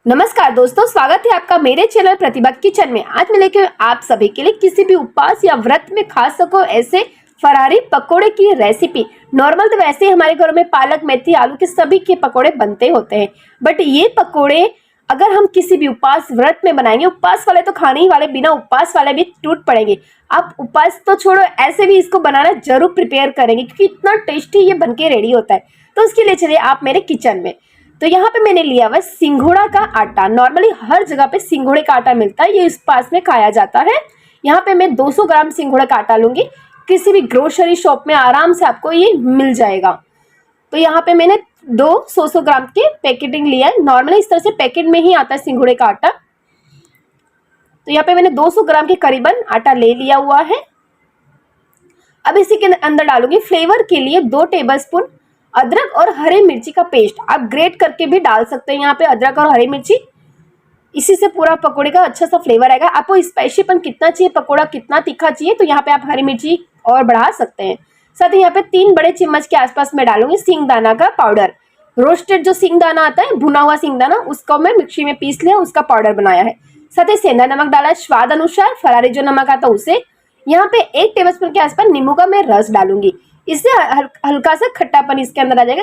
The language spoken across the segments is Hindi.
नमस्कार दोस्तों, स्वागत है आपका मेरे चैनल प्रतिभा किचन में। आज मैं लेके आप सभी के लिए किसी भी उपवास या व्रत में खा सको ऐसे फरारी पकोड़े की रेसिपी। नॉर्मल तो वैसे ही हमारे घरों में पालक, मेथी, आलू के सभी के पकोड़े बनते होते हैं, बट ये पकोड़े अगर हम किसी भी उपवास व्रत में बनाएंगे, उपवास वाले तो खाने ही वाले, बिना उपवास वाले भी टूट पड़ेंगे। आप उपवास तो छोड़ो, ऐसे भी इसको बनाना जरूर प्रिपेयर करेंगे क्योंकि इतना टेस्टी ये बनके रेडी होता है। तो उसके लिए चलिए आप मेरे किचन में। तो यहाँ पे मैंने लिया हुआ सिंघोड़ा का आटा। नॉर्मली हर जगह पे सिंघोड़े का आटा मिलता है, ये इस पास में खाया जाता है। यहाँ पे मैं 200 ग्राम सिंघोड़ा का आटा लूंगी। किसी भी ग्रोसरी शॉप में आराम से आपको ये मिल जाएगा। तो यहाँ पे मैंने 200 ग्राम के पैकेटिंग लिया है। नॉर्मली इस तरह से पैकेट में ही आता है सिंघोड़े का आटा। तो यहाँ पे मैंने 200 ग्राम के करीबन आटा ले लिया हुआ है। अब इसी के अंदर डालूंगी फ्लेवर के लिए 2 टेबलस्पून अदरक और हरी मिर्ची का पेस्ट। आप ग्रेट करके भी डाल सकते हैं यहाँ पे अदरक और हरी मिर्ची। इसी से पूरा पकोड़े का अच्छा सा फ्लेवर आएगा। आपको स्पाइसीपन कितना चाहिए, पकोड़ा कितना तीखा चाहिए, तो यहाँ पे आप हरी मिर्ची और बढ़ा सकते हैं। साथ ही यहाँ पे 3 बड़े चम्मच के आसपास मैं डालूंगी सिंगदाना का पाउडर। रोस्टेड जो सिंगदाना आता है, भुना हुआ सिंगदाना, उसको मैं मिक्सी में पीस लिया, उसका पाउडर बनाया है। साथ ही सेंधा नमक डाला है स्वाद अनुसार, फरारी जो नमक आता है उसे। यहाँ पे 1 टेबलस्पून के आसपास नींबू का मैं रस डालूंगी। इससे हल्का सा खट्टापन इसके अंदर आ जाएगा,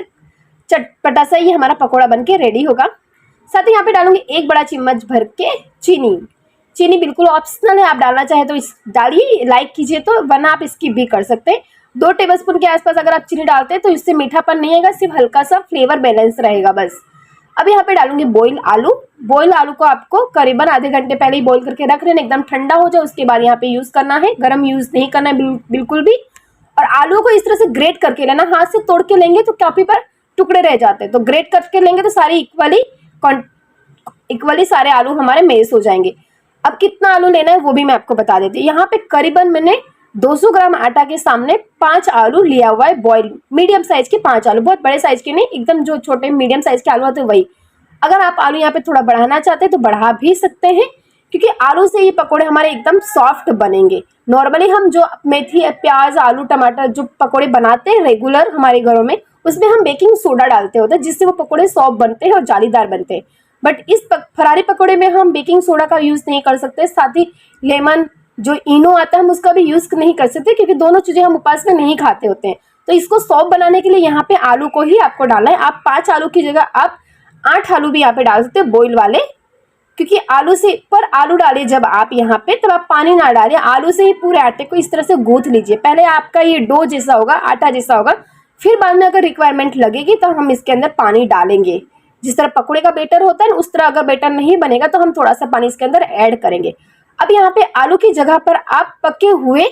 चटपटा सा ये हमारा पकोड़ा बनके रेडी होगा। साथ ही यहाँ पे डालूंगी 1 बड़ा चम्मच भर के चीनी। चीनी बिल्कुल ऑप्शनल है, आप डालना चाहे तो इस डालिए, लाइक कीजिए तो, वरना आप स्किप भी कर सकते हैं। 2 टेबलस्पून के आसपास अगर आप चीनी डालते हैं तो इससे मीठापन नहीं आएगा, सिर्फ हल्का सा फ्लेवर बैलेंस रहेगा बस। अब यहाँ पे डालूंगी बॉइल आलू। बॉइल आलू को आपको करीबन आधे घंटे पहले ही बॉइल करके रख लेना, एकदम ठंडा हो जाए उसके बाद यहाँ पे यूज करना है। गर्म यूज नहीं करना है बिल्कुल भी। और आलू को इस तरह से ग्रेट करके लेना, हाथ से तोड़ के लेंगे तो काफी पर टुकड़े रह जाते हैं, तो ग्रेट करके लेंगे तो सारे इक्वली सारे आलू हमारे मेश हो जाएंगे। अब कितना आलू लेना है वो भी मैं आपको बता देती हूँ। यहाँ पे करीबन मैंने 200 ग्राम आटा के सामने 5 आलू लिया हुआ है, बॉइल मीडियम साइज के 5 आलू, बहुत बड़े साइज के नहीं, एकदम जो छोटे मीडियम साइज के आलू होते हैं वही। अगर आप आलू यहाँ पे थोड़ा बढ़ाना चाहते हैं तो बढ़ा भी सकते हैं, क्योंकि आलू से ये पकोड़े हमारे एकदम सॉफ्ट बनेंगे। नॉर्मली हम जो मेथी, प्याज, आलू, टमाटर जो पकोड़े बनाते हैं रेगुलर हमारे घरों में, उसमें हम बेकिंग सोडा डालते होते हैं, जिससे वो पकोड़े सॉफ्ट बनते हैं और जालीदार बनते हैं। बट इस फरारी पकोड़े में हम बेकिंग सोडा का यूज नहीं कर सकते। साथ ही लेमन जो इनो आता है हम उसका भी यूज नहीं कर सकते, क्योंकि दोनों चीजें हम उपवास में नहीं खाते होते हैं। तो इसको सॉफ्ट बनाने के लिए यहाँ पे आलू को ही आपको डालना है। आप 5 आलू की जगह आप 8 आलू भी यहाँ पे डाल सकते हैं, बॉइल वाले, क्योंकि आलू से पर आलू डालिए जब आप यहाँ पे, तब आप पानी ना डालिए। आलू से ही पूरे आटे को इस तरह से गूंथ लीजिए। पहले आपका ये डो जैसा होगा, आटा जैसा होगा, फिर बाद में अगर रिक्वायरमेंट लगेगी तो हम इसके अंदर पानी डालेंगे। जिस तरह पकोड़े का बेटर होता है ना, उस तरह अगर बेटर नहीं बनेगा तो हम थोड़ा सा पानी इसके अंदर ऐड करेंगे। अब यहाँ पे आलू की जगह पर आप पके हुए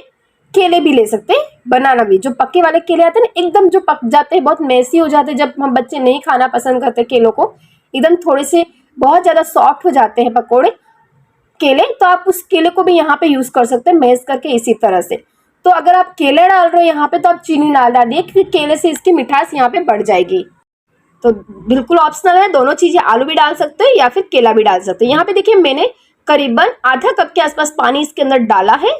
केले भी ले सकते हैं, बनाना भी। जो पके वाले केले आते हैं ना, एकदम जो पक जाते हैं, बहुत मेसी हो जाते हैं, जब हम बच्चे नहीं खाना पसंद करते केलों को, एकदम थोड़े से बहुत ज्यादा सॉफ्ट हो जाते हैं पकोड़े केले, तो आप उस केले को भी यहाँ पे यूज कर सकते हैं मैश करके इसी तरह से। तो अगर आप केले डाल रहे हो यहाँ पे तो आप चीनी ना डालिए, क्योंकि केले से इसकी मिठास यहाँ पे बढ़ जाएगी। तो बिल्कुल ऑप्शनल है, दोनों चीजें, आलू भी डाल सकते हो या फिर केला भी डाल सकते हो। यहाँ पे देखिए मैंने करीबन आधा कप के आसपास पानी इसके अंदर डाला है।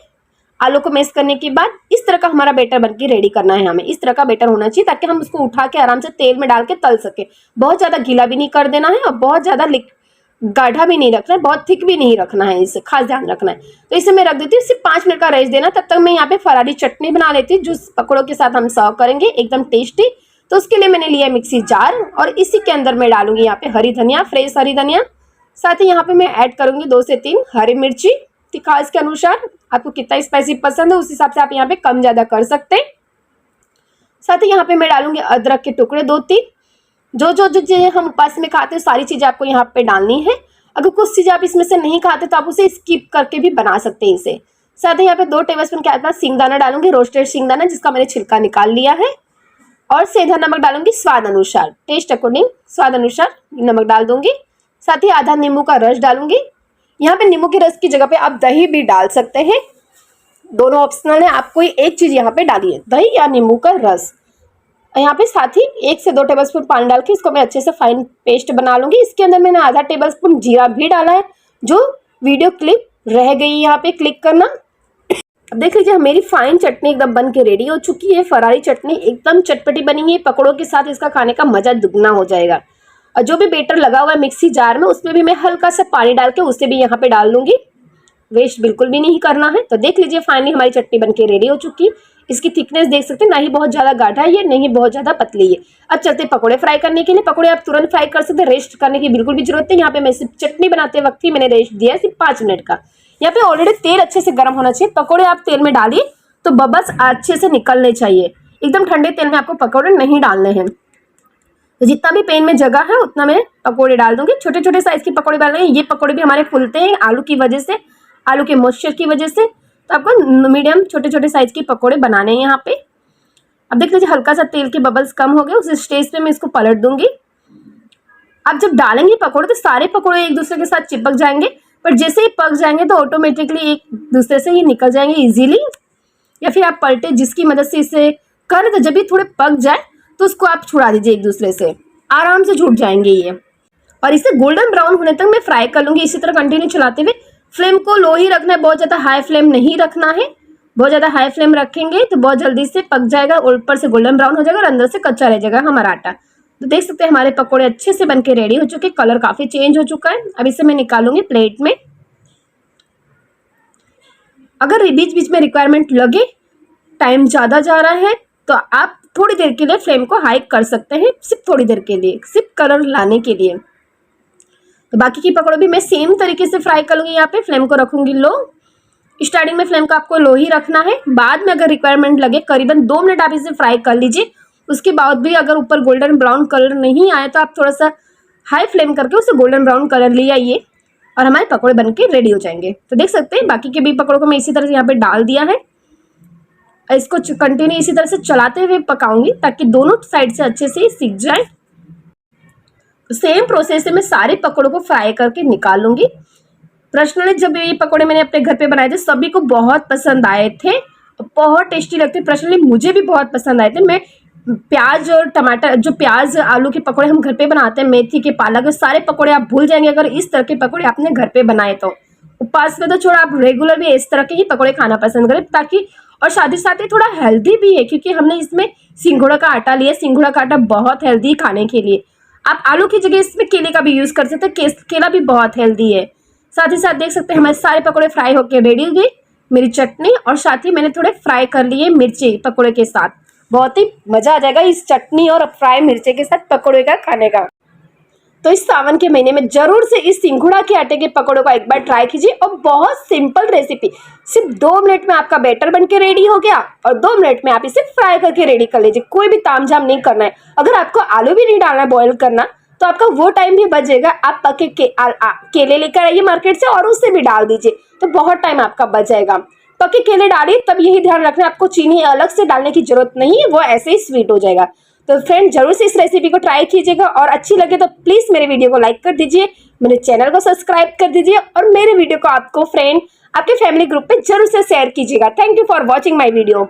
आलू को मैश करने के बाद इस तरह का हमारा बेटर बनके रेडी करना है हमें। इस तरह का बेटर होना चाहिए ताकि हम उसको उठा के आराम से तेल में डाल के तल सके। बहुत ज्यादा गीला भी नहीं कर देना है और बहुत ज्यादा गाढ़ा भी नहीं रखना है, बहुत थिक भी नहीं रखना है, इसे खास ध्यान रखना है। तो इसे मैं रख देती हूँ, सिर्फ 5 मिनट का रेस्ट देना। तब तक मैं यहाँ पे फरारी चटनी बना लेती हूँ, जो पकौड़ों के साथ हम सर्व करेंगे, एकदम टेस्टी। तो उसके लिए मैंने लिया मिक्सी जार और इसी के अंदर मैं डालूंगी यहाँ पे हरी धनिया, फ्रेश हरी धनिया। साथ ही यहाँ पे मैं ऐड करूंगी 2 से 3 हरी मिर्ची, तीखास के अनुसार। आपको कितना स्पाइसी पसंद है उस हिसाब से आप यहाँ पे कम ज्यादा कर सकते हैं। साथ ही यहाँ पे मैं डालूंगी अदरक के टुकड़े 2-3। जो चीजें हम उपवास में खाते हैं सारी चीजें आपको यहाँ पे डालनी है। अगर कुछ चीजें आप इसमें से नहीं खाते तो आप उसे स्किप करके भी बना सकते हैं इसे। साथ ही यहाँ पे 2 टेबलस्पून के आसपास सिंगदाना डालूंगी, रोस्टेड सिंगदाना, जिसका मैंने छिलका निकाल लिया है। और सेंधा नमक डालूंगी स्वाद अनुसार, टेस्ट अकॉर्डिंग स्वाद अनुसार नमक डाल दूंगी। साथ ही आधा नींबू का रस डालूंगी। यहाँ पे नींबू के रस की जगह पे आप दही भी डाल सकते हैं, दोनों ऑप्शनल है। आप कोई एक चीज यहाँ पे डालिए, दही या नींबू का रस। यहाँ पे साथ ही 1 से 2 टेबलस्पून पानी डाल के इसको मैं अच्छे से फाइन पेस्ट बना लूंगी। इसके अंदर मैंने आधा टेबलस्पून जीरा भी डाला है, जो वीडियो क्लिप रह गई यहाँ पे क्लिक करना। अब देख लीजिए मेरी फाइन चटनी एकदम बन के रेडी हो चुकी है। फरारी चटनी एकदम चटपटी बनी है, पकौड़ों के साथ इसका खाने का मजा दुगना हो जाएगा। और जो भी बेटर लगा हुआ है मिक्सी जार में उसमें भी मैं हल्का सा पानी डाल के उसे भी यहाँ पे डाल दूंगी। वेस्ट बिल्कुल भी नहीं करना है। तो देख लीजिए फाइनली हमारी चटनी बनके रेडी हो चुकी है। इसकी थिकनेस देख सकते हैं, ना ही बहुत ज्यादा गाढ़ा है ये, नहीं ही बहुत ज्यादा पतली है। अब चलते हैं पकौड़े फ्राई करने के लिए। पकौड़े आप तुरंत फ्राई कर सकते हैं, रेस्ट करने की बिल्कुल भी जरूरत नहीं। यहाँ पे मैं सिर्फ चटनी बनाते वक्त ही मैंने रेस्ट दिया है सिर्फ 5 मिनट का। यहाँ पे ऑलरेडी तेल अच्छे से गर्म होना चाहिए। पकौड़े आप तेल में डालिए तो बबल्स अच्छे से निकलने चाहिए। एकदम ठंडे तेल में आपको पकौड़े नहीं डालने हैं। तो जितना भी पैन में जगह है उतना मैं पकौड़े डाल दूंगी। छोटे छोटे साइज के पकौड़े डाल देंगे। ये पकौड़े भी हमारे फूलते हैं आलू की वजह से, आलू के मॉइस्चर की वजह से। तो आपको मीडियम छोटे छोटे साइज के पकौड़े बनाने हैं यहाँ पे। अब देख लीजिए हल्का सा तेल के बबल्स कम हो गए, उस स्टेज पे मैं इसको पलट दूंगी। अब जब डालेंगे पकौड़े तो सारे पकौड़े एक दूसरे के साथ चिपक जाएंगे, पर जैसे ही पक जाएंगे तो ऑटोमेटिकली एक दूसरे से ही निकल जाएंगे इजीली। या फिर आप पलटे जिसकी मदद से इसे करें तो जब ये थोड़े पक जाए तो उसको आप छुड़ा दीजिए एक दूसरे से, आराम से छूट जाएंगे ये। और इसे गोल्डन ब्राउन होने तक मैं फ्राई कर लूंगी इसी तरह कंटिन्यू चलाते हुए। फ्लेम को लो ही रखना है, बहुत ज़्यादा हाई फ्लेम नहीं रखना है। बहुत ज़्यादा हाई फ्लेम रखेंगे तो बहुत जल्दी से पक जाएगा और ऊपर से गोल्डन ब्राउन हो जाएगा और अंदर से कच्चा रह जाएगा हमारा आटा। तो देख सकते हैं हमारे पकौड़े अच्छे से बनके रेडी हो चुके, कलर काफ़ी चेंज हो चुका है। अब इसे मैं निकालूंगी प्लेट में। अगर बीच बीच में रिक्वायरमेंट लगे, टाइम ज़्यादा जा रहा है तो आप थोड़ी देर के लिए फ्लेम को हाई कर सकते हैं, सिर्फ थोड़ी देर के लिए, सिर्फ कलर लाने के लिए। तो बाकी की पकौड़े भी मैं सेम तरीके से फ्राई करूँगी। यहाँ पे फ्लेम को रखूंगी लो। स्टार्टिंग में फ्लेम को आपको लो ही रखना है। बाद में अगर रिक्वायरमेंट लगे करीबन 2 मिनट आप इसे फ्राई कर लीजिए। उसके बाद भी अगर ऊपर गोल्डन ब्राउन कलर नहीं आए तो आप थोड़ा सा हाई फ्लेम करके उसे गोल्डन ब्राउन कलर ले आइए और हमारे पकौड़े बनके रेडी हो जाएंगे। तो देख सकते हैं बाकी के भी पकौड़ों को मैं इसी तरह से यहाँ पे डाल दिया है। इसको कंटिन्यू इसी तरह से चलाते हुए पकाऊंगी ताकि दोनों साइड से अच्छे से सीख जाए। सेम प्रोसेस से मैं सारे पकौड़ों को फ्राई करके निकाल लूंगी। पर्सनली जब ये पकौड़े मैंने अपने घर पे बनाए थे सभी को बहुत पसंद आए थे, बहुत टेस्टी लगते। पर्सनली मुझे भी बहुत पसंद आए थे। मैं प्याज और टमाटर, जो प्याज आलू के पकौड़े हम घर पे बनाते हैं, मेथी के, पालक के, सारे पकौड़े आप भूल जाएंगे अगर इस तरह के पकौड़े आपने घर पे बनाए तो। उपवास में तो छोड़ा, आप रेगुलर भी इस तरह के ही पकौड़े खाना पसंद करें ताकि, और साथ ही साथ ये थोड़ा हेल्दी भी है क्योंकि हमने इसमें सिंघोड़ा का आटा लिया। सिंघोड़ा का आटा बहुत हेल्दी खाने के लिए। आप आलू की जगह इसमें केले का भी यूज़ कर सकते हैं, केला भी बहुत हेल्दी है। साथ ही साथ देख सकते हैं हमारे सारे पकौड़े फ्राई होकर रेडी हो गए। मेरी चटनी और साथ ही मैंने थोड़े फ्राई कर लिए मिर्ची पकौड़े के साथ। बहुत ही मज़ा आ जाएगा इस चटनी और फ्राई मिर्ची के साथ पकौड़े का खाने का। तो इस सावन के महीने में जरूर से इस सिंघोड़ा के आटे के पकौड़ों का एक बार ट्राई कीजिए। और बहुत सिंपल रेसिपी, सिर्फ 2 मिनट में आपका बैटर बनके रेडी हो गया और 2 मिनट में आप इसे फ्राई करके रेडी कर लीजिए। कोई भी तामझाम नहीं करना है। अगर आपको आलू भी नहीं डालना है बॉयल करना तो आपका वो टाइम भी बचेगा। आप पके केले लेकर आइए मार्केट से और उससे भी डाल दीजिए तो बहुत टाइम आपका बच जाएगा। पके केले डालिए तब यही ध्यान रखना आपको चीनी अलग से डालने की जरूरत नहीं है, वो ऐसे ही स्वीट हो जाएगा। तो फ्रेंड जरूर से इस रेसिपी को ट्राई कीजिएगा और अच्छी लगे तो प्लीज मेरे वीडियो को लाइक कर दीजिए, मेरे चैनल को सब्सक्राइब कर दीजिए और मेरे वीडियो को आपको फ्रेंड आपके फैमिली ग्रुप पे जरूर से शेयर कीजिएगा। Thank you for watching my video.